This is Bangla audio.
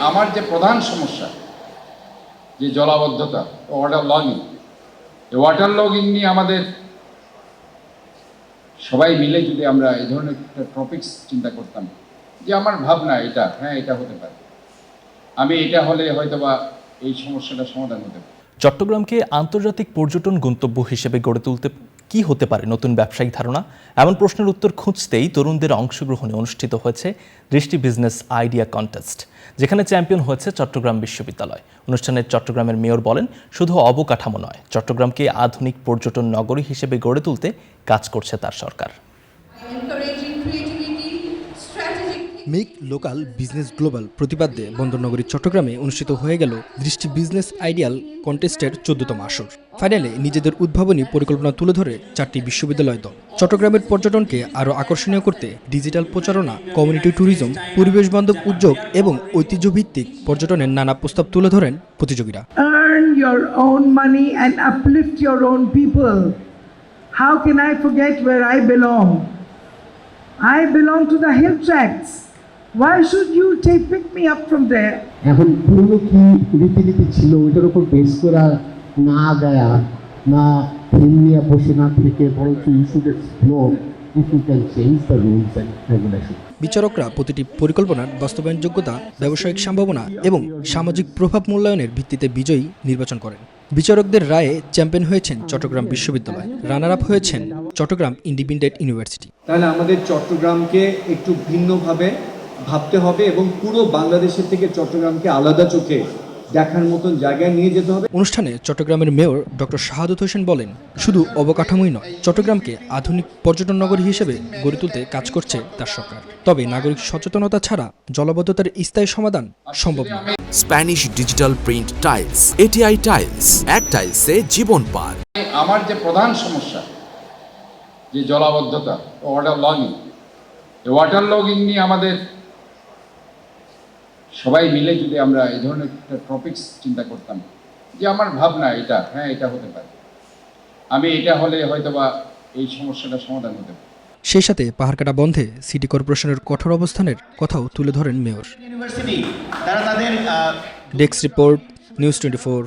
আমার যে প্রধান সমস্যা যে জলাবদ্ধতা ওয়াটার লগিং, এই ওয়াটার লগিং নিয়ে আমাদের সবাই মিলে যদি আমরা এই ধরনের একটা টপিকস চিন্তা করতাম, যে আমার ভাবনা এটা, হ্যাঁ এটা হতে পারে, আমি এটা হলে হয়তোবা এই সমস্যাটা সমাধান হতে পারে। চট্টগ্রামকে আন্তর্জাতিক পর্যটন গন্তব্য হিসেবে গড়ে তুলতে কি হতে পারে নতুন ব্যবসায়িক ধারণা, এমন প্রশ্নের উত্তর খুঁজতেই তরুণদের অংশগ্রহণে অনুষ্ঠিত হয়েছে দৃষ্টি বিজনেস আইডিয়া কন্টেস্ট, যেখানে চ্যাম্পিয়ন হয়েছে চট্টগ্রাম বিশ্ববিদ্যালয়। অনুষ্ঠানে চট্টগ্রামের মেয়র বলেন, শুধু অবকাঠামো নয়, চট্টগ্রামকে আধুনিক পর্যটন নগরী হিসেবে গড়ে তুলতে কাজ করছে তার সরকার। মেক লোকাল বিজনেস গ্লোবাল প্রতিপাদ্যে বন্দরনগরী চট্টগ্রামে অনুষ্ঠিত হয়ে গেল দৃষ্টি বিজনেস আইডিয়াল কন্টেস্টের 14তম আসর। ফাইনালে নিজেদের উদ্ভাবনী পরিকল্পনা তুলে ধরে 4টি বিশ্ববিদ্যালয় দল। চট্টগ্রামের পর্যটনকে আরও আকর্ষণীয় করতে ডিজিটাল প্রচারণা, কমিউনিটি ট্যুরিজম, পরিবেশ বান্ধব উদ্যোগ এবং ঐতিহ্যভিত্তিক পর্যটনের নানা প্রস্তাব তুলে ধরেন প্রতিযোগীরা। Earn your own money and uplift your own people. How can I forget where I belong? I belong to the hill tracts. Why should you pick me up from there? এখন পুরনো কি রীতিনীতি ছিল ওইটার উপর বেস করা না দেয়া, না থিম নিয়ে বসে না থেকে, বরঞ্চ you should explore if you can change the rules and regulation. বিচারকরা প্রতিটি পরিকল্পনার বাস্তবায়ন যোগ্যতা, ব্যবসায়িক সম্ভাবনা এবং সামাজিক প্রভাব মূল্যায়নের ভিত্তিতে বিজয়ী নির্বাচন করেন। বিচারকদের রায়ে চ্যাম্পিয়ন হয়েছেন চট্টগ্রাম বিশ্ববিদ্যালয়, রানার আপ হয়েছেন চট্টগ্রাম ইন্ডিপেন্ডেন্ট ইউনিভার্সিটি। তাহলে আমাদের চট্টগ্রামকে একটু ভিন্নভাবে ভাবতে হবে এবং পুরো বাংলাদেশের থেকে চট্টগ্রামকে আলাদা চোখে দেখার মতন জায়গায় নিয়ে যেতে হবে। অনুষ্ঠানে চট্টগ্রামের মেয়র ডক্টর শাহাদত হোসেন বলেন, শুধু অবকাঠামোই নয়, চট্টগ্রামকে আধুনিক পর্যটন নগরী হিসেবে গড়ে তুলতে কাজ করছে তার সরকার। তবে নাগরিক সচেতনতা ছাড়া জলাবদ্ধতার স্থায়ী সমাধান সম্ভব নয়। Spanish digital print tiles, ATI tiles, এক টাইলসে জীবন পার। আমার যে প্রধান সমস্যা যে জলাবদ্ধতা ওয়াটার লগিং, এই ওয়াটার লগিং নিয়ে আমাদের সবাই মিলে যদি আমরা এই ধরনের একটা টপিকস চিন্তা করতাম, যে আমার ভাবনা এটা, হ্যাঁ এটা হতে পারে, আমি এটা হলে হয়তোবা এই সমস্যাটা সমাধান হতে পারে। সেই সাথে পাহাড়কাটা বন্ধে সিটি কর্পোরেশনের কঠোর অবস্থানের কথাও তুলে ধরেন মেয়র। Desk report, news 24।